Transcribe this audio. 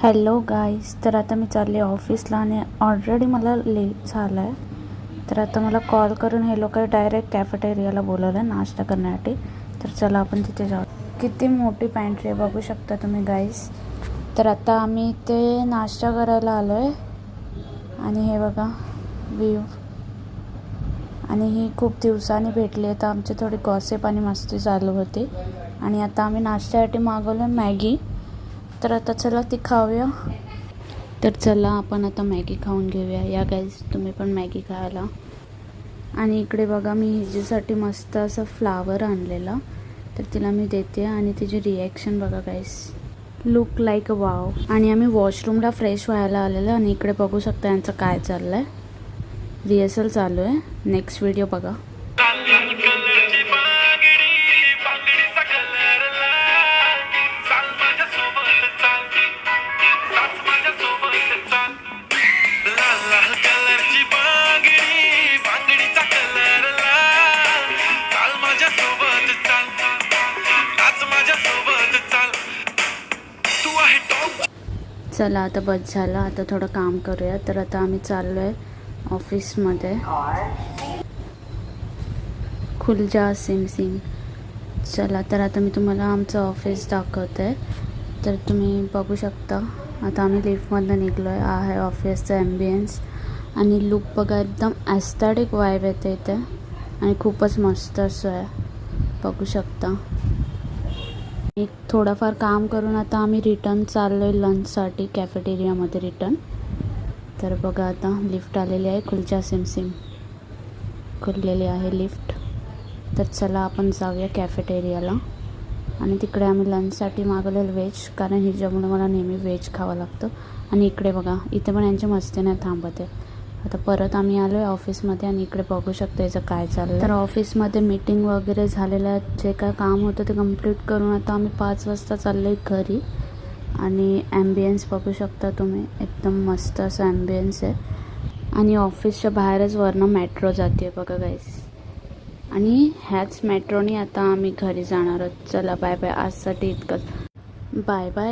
Hello guys, तर आता मी चालले ऑफिसला आणि ऑलरेडी मला लेट झाला आहे. तर आता मला कॉल करून हे लोक डायरेक्ट कॅफेटेरियाला बोलवलं आहे नाश्ता करण्यासाठी. तर चला आपण तिथे जाऊ. किती मोठी पॅन्ट्री आहे बघू शकता तुम्ही गाईज. तर आता आम्ही इथे नाश्ता करायला आलो आहे आणि हे बघा व्ह्यू. आणि ही खूप दिवसांनी भेटली आहे तर आमची थोडी गॉसिप आणि मस्ती चालू होती. आणि आता आम्ही नाश्त्यासाठी मागवलं मॅगी. तर आता चला ती खाऊया. तर चला आपण आता मॅगी खाऊन घेऊया. या गाईज तुम्ही पण मॅगी खायला. आणि इकडे बघा मी हिच्यासाठी मस्त असं फ्लावर आणलेला तर तिला मी देते आणि तिची रिॲक्शन बघा guys. Look like a wow. आणि आम्ही वॉशरूमला फ्रेश व्हायला आलेलो आणि इकडे बघू शकता यांचं काय चाललं आहे. रिहर्सल चालू आहे. नेक्स्ट व्हिडिओ बघा. चला आता बस झालं, आता थोडं काम करूया. तर आता आम्ही चाललो आहे ऑफिसमध्ये. खुल जा सिम सिम. चला तर आता मी तुम्हाला आमचं ऑफिस दाखवते. तर तुम्ही बघू शकता आता आम्ही लिफ्टमधनं निघलो आहे. आहे ऑफिसचा ॲम्बियन्स आणि लुक बघा, एकदम ॲस्थेटिक वाईब येते इथे आणि खूपच मस्त असं आहे बघू शकता. एक थोडंफार काम करून आता आम्ही रिटर्न चाललो आहे लंचसाठी कॅफेटेरियामध्ये रिटर्न. तर बघा आता लिफ्ट आलेली आहे. खुलच्या सिमसिम खुललेली आहे लिफ्ट. तर चला आपण जाऊया कॅफेटेरियाला. आणि तिकडे आम्ही लंचसाठी मागवलेलं व्हेज, कारण हिच्यामुळे मला नेहमी व्हेज खावं लागतं. आणि इकडे बघा इथे पण यांची मस्ती नाही थांबत आहे. आता परत आम्ही आलो आहे ऑफिसमध्ये आणि इकडे बघू शकतो याचं काय चाललं. तर ऑफिसमध्ये मीटिंग वगैरे झालेलं आहे, जे काय काम होतं ते कंप्लीट करून आता आम्ही 5 वाजता चाललो आहे घरी. आणि ॲम्बियन्स बघू शकता तुम्ही, एकदम मस्त असं ॲम्बियन्स आहे. आणि ऑफिसच्या बाहेरच वरनं मेट्रो जाते बघा गाईस. आणि ह्याच मेट्रोनी आता आम्ही घरी जाणार आहोत. चला बाय बाय, आजसाठी इतकंच. Bye bye.